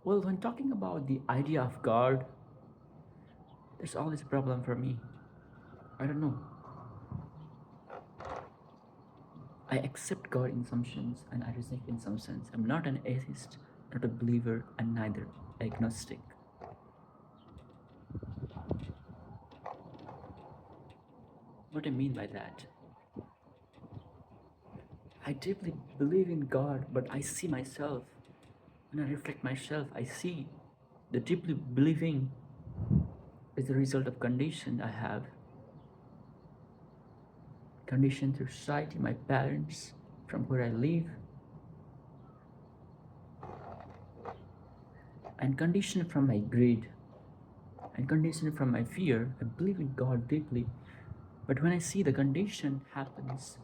Well, when talking about the idea of God, there's always a problem for me. I don't know. I accept God in some sense and I reject in some sense. I'm not an atheist, not a believer, and neither agnostic. What I mean by that, I deeply believe in God, but I see myself. When I reflect myself, I see the deeply believing is the result of condition I have. Conditioned through society, my parents, from where I live, and conditioned from my greed, and conditioned from my fear. I believe in God deeply, but when I see the condition happens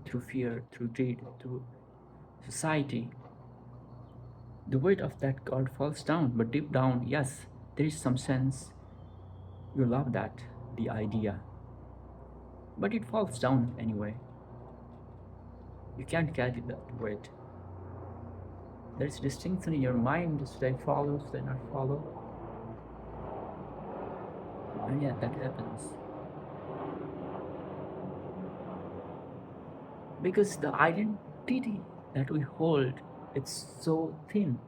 through fear, through greed, through society, the weight of that God falls down. But deep down, yes, there is some sense you love that, the idea, but it falls down anyway. You can't carry that weight. There's distinction in your mind: should I follow, should I not follow? And yeah, that happens. Because the identity that we hold, it's so thin.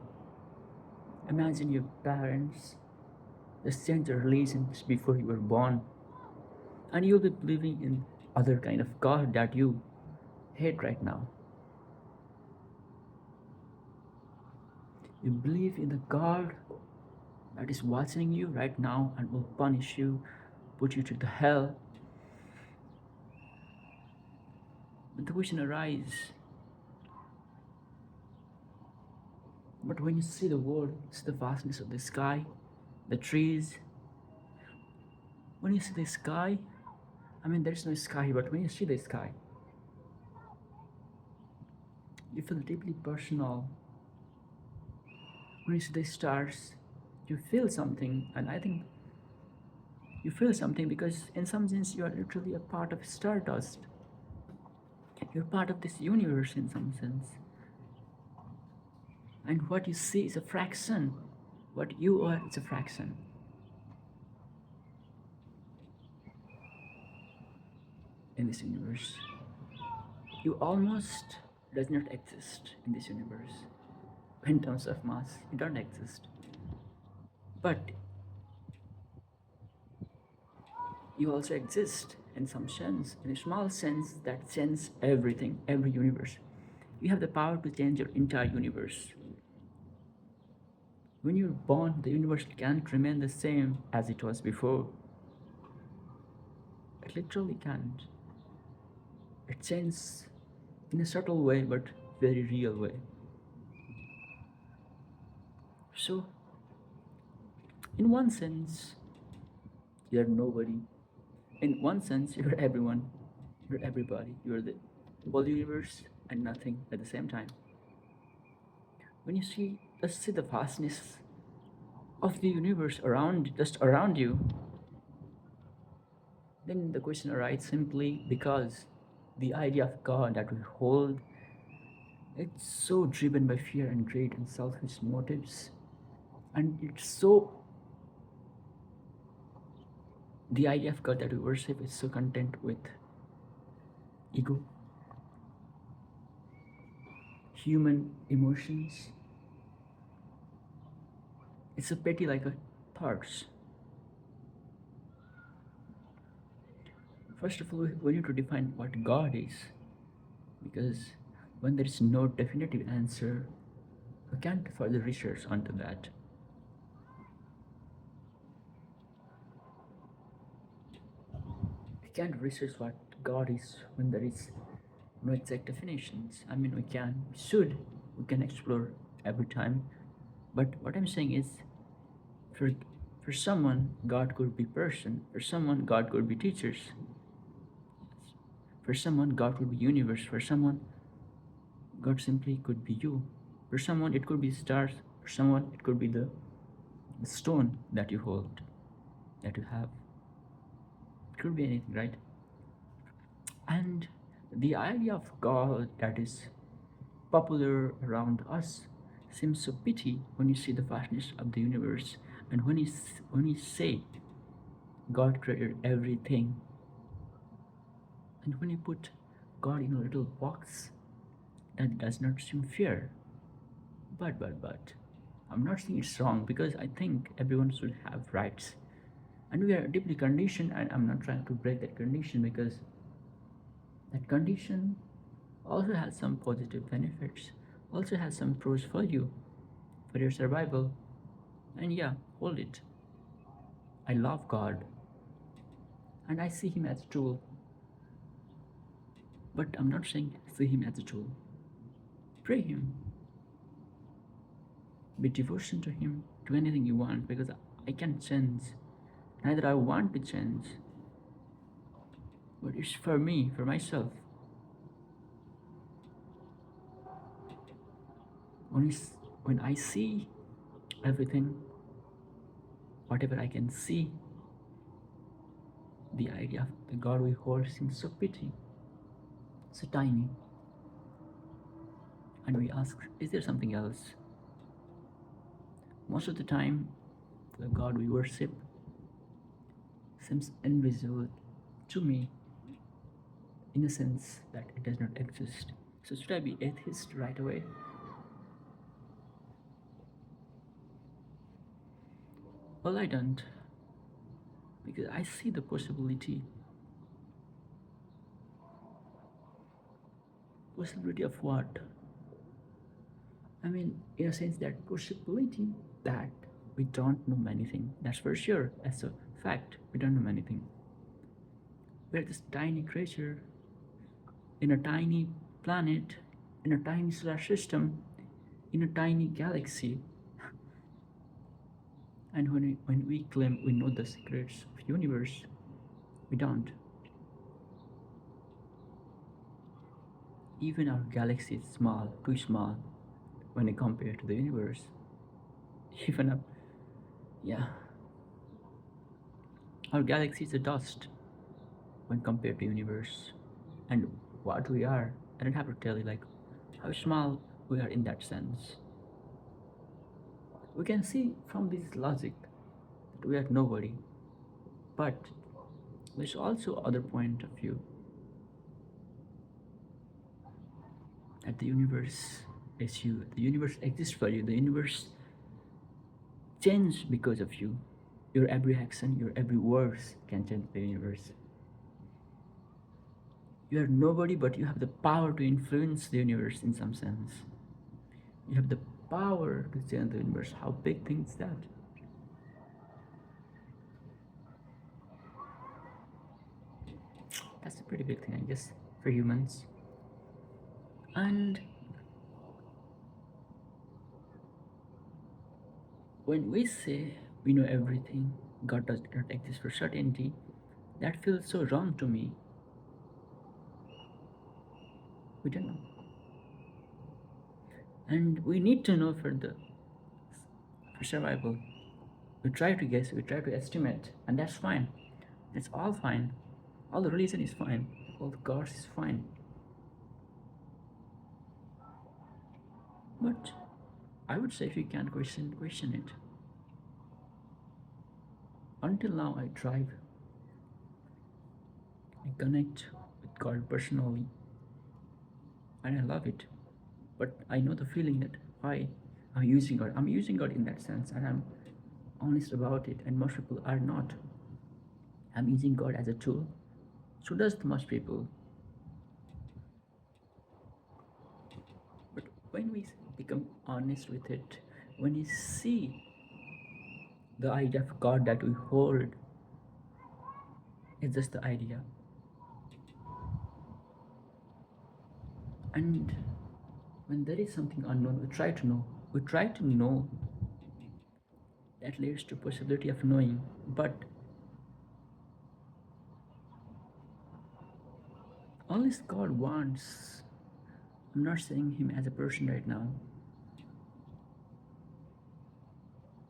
Imagine your parents just changed their religions before you were born, and you'll be believing in other kind of God that you hate right now. You believe in the God that is watching you right now and will punish you, put you to the hell. But the question arises, but when you see the world, see the vastness of the sky, the trees, when you see the sky, I mean, there's no sky, but when you see the sky, you feel deeply personal. When you see the stars, you feel something, and I think you feel something because, in some sense, you are literally a part of stardust. You're part of this universe in some sense. And what you see is a fraction. What you are is a fraction in this universe. You almost does not exist in this universe. In terms of mass, you don't exist. But you also exist in some sense, in a small sense that sense everything, every universe. You have the power to change your entire universe. When you're born, the universe can't remain the same as it was before. It literally can't. It changes in a subtle way, but very real way. So, in one sense, you're nobody. In one sense, you're everyone. You're everybody. You're the whole universe and nothing at the same time. When you see, just see the vastness of the universe around, just around you, then the question arises simply because the idea of God that we hold, it's so driven by fear and greed and selfish motives, and it's so, the idea of God that we worship is so content with ego, human emotions. It's a petty like a thoughts. First of all, we need to define what God is, because when there is no definitive answer, we can't further research onto that. We can't research what God is when there is no exact definitions. I mean, we should, we can explore every time. But what I'm saying is, for for someone, God could be person. For someone, God could be teachers. For someone, God could be universe. For someone, God simply could be you. For someone, it could be stars. For someone, it could be the stone that you hold, that you have. It could be anything, right? And the idea of God that is popular around us seems so petty when you see the vastness of the universe, and when you say God created everything, and when you put God in a little box, that does not seem fair. But I'm not saying it's wrong, because I think everyone should have rights, and we are deeply conditioned, and I'm not trying to break that condition, because that condition also has some positive benefits, also has some pros for you, for your survival. And yeah, hold it. I love God, and I see Him as a tool, but I'm not saying see Him as a tool. Pray Him, be devotion to Him, do anything you want, because I can't change. Neither I want to change, but it's for me, for myself. When I see everything, whatever I can see, the idea of the God we hold seems so petty, so tiny. And we ask, is there something else? Most of the time, the God we worship seems invisible to me, in a sense that it does not exist. So should I be atheist right away? Well, I don't, because I see the possibility. Possibility of what? I mean, in a sense, that possibility that we don't know anything. That's for sure. That's a fact. We don't know anything. We're this tiny creature in a tiny planet, in a tiny solar system, in a tiny galaxy. And when we claim we know the secrets of universe, we don't. Even our galaxy is small, too small, when I compare to the universe. Even up, yeah, our galaxy is a dust when compared to universe. And what we are, I don't have to tell you like how small we are in that sense. We can see from this logic that we are nobody, but there's also other point of view, that the universe is you. The universe exists for you. The universe changes because of you. Your every action, your every words can change the universe. You are nobody, but you have the power to influence the universe in some sense. You have the power to change the universe. How big thing is that? That's a pretty big thing, I guess, for humans. And when we say we know everything, God does not exist for certainty, that feels so wrong to me. We don't know. And we need to know for survival. We try to guess, we try to estimate, and that's fine. That's all fine. All the religion is fine. All the gods is fine. But I would say if you can't question it. Until now I tried. I connect with God personally, and I love it. But I know the feeling that why I'm using God. I'm using God in that sense, and I'm honest about it, and most people are not. I'm using God as a tool. So does most people. But when we become honest with it, when you see the idea of God that we hold, it's just the idea. And when there is something unknown, we try to know. We try to know. That leads to possibility of knowing. But unless God wants, I'm not saying him as a person right now,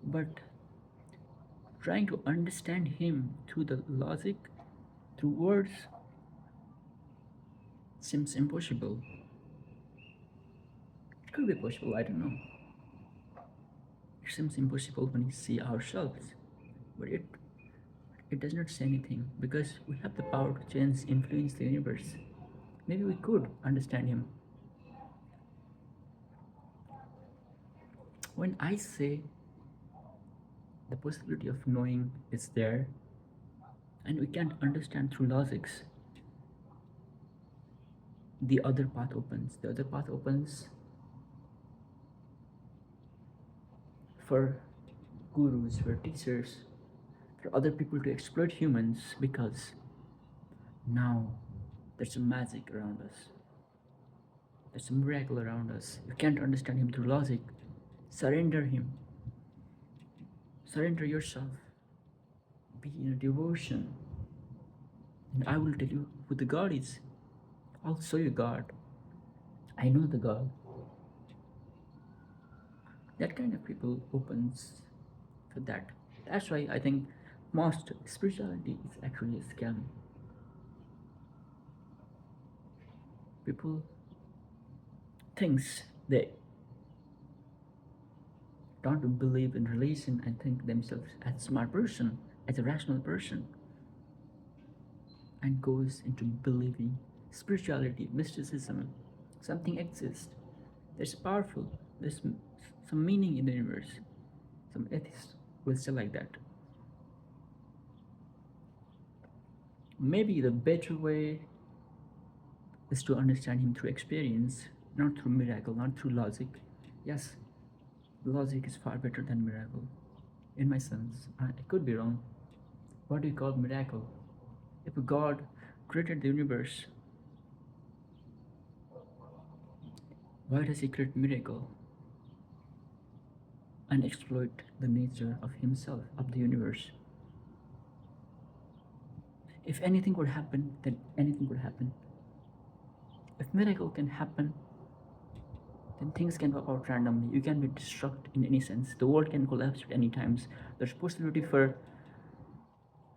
but trying to understand him through the logic, through words, seems impossible. It could be possible, I don't know. It seems impossible when we see ourselves, but it does not say anything because we have the power to change, influence the universe. Maybe we could understand him. When I say the possibility of knowing is there and we can't understand through logics, the other path opens. The other path opens for gurus, for teachers, for other people to exploit humans because now there's a magic around us. There's a miracle around us. You can't understand him through logic. Surrender him. Surrender yourself. Be in a devotion. And I will tell you who the God is. I'll show you God. I know the God. That kind of people opens for that. That's why I think most spirituality is actually a scam. People thinks they don't believe in religion and think themselves as a smart person, as a rational person, and goes into believing spirituality, mysticism, something exists. There's powerful, there's some meaning in the universe. Some atheists will say like that. Maybe the better way is to understand him through experience, not through miracle, not through logic. Yes, logic is far better than miracle, in my sense. I could be wrong. What do you call miracle? If a God created the universe, why does he create miracle and exploit the nature of himself, of the universe? If anything would happen, then anything would happen. If miracle can happen, then things can work out randomly. You can be destruct in any sense. The world can collapse at any times. There's possibility for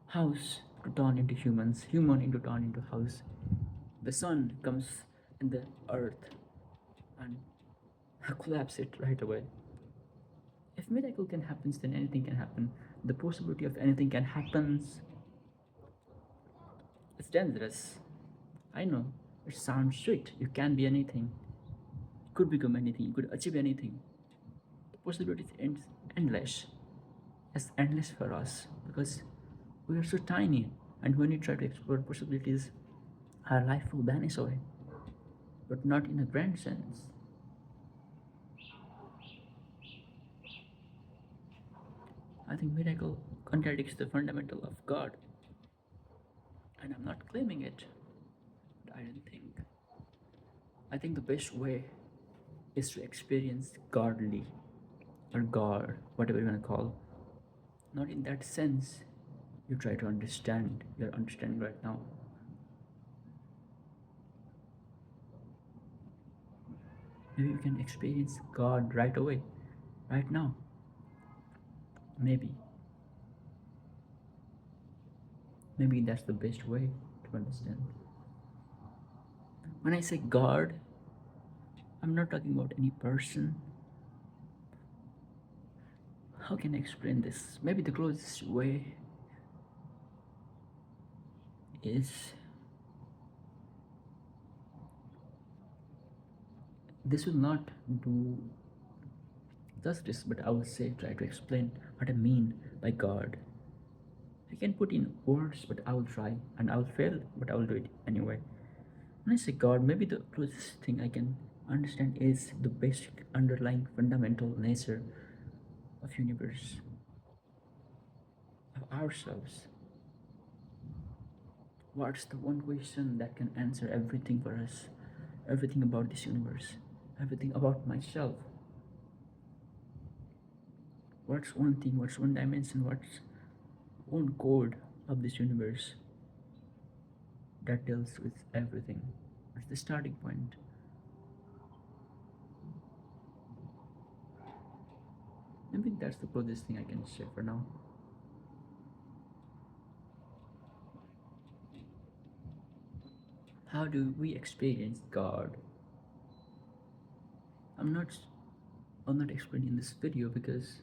house to turn into humans, human into turn into house. The sun comes in the earth and collapse it right away. If miracle can happen, then anything can happen. The possibility of anything can happen. It's dangerous. I know. It sounds sweet. You can be anything. You could become anything. You could achieve anything. The possibility is endless. It's endless for us because we are so tiny. And when we try to explore possibilities, our life will vanish away. But not in a grand sense. I think miracle contradicts the fundamental of God. And I'm not claiming it. But I don't think. I think the best way is to experience godly or God, whatever you want to call. Not in that sense you try to understand, you're understanding right now. Maybe you can experience God right away, right now. Maybe. Maybe that's the best way to understand. When I say God, I'm not talking about any person. How can I explain this? Maybe the closest way is this will not do justice, but I will say try to explain what I mean by God. I can put in words, but I will try, and I will fail, but I will do it anyway. When I say God, maybe the closest thing I can understand is the basic underlying fundamental nature of universe, of ourselves. What's the one question that can answer everything for us? Everything about this universe, everything about myself. What's one thing, what's one dimension, what's one code of this universe that deals with everything? It's the starting point. Maybe that's the closest thing I can say for now. How do we experience God? I'm not explaining this video because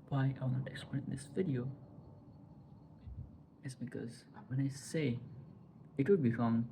why I will not explain this video is because when I say it would be wrong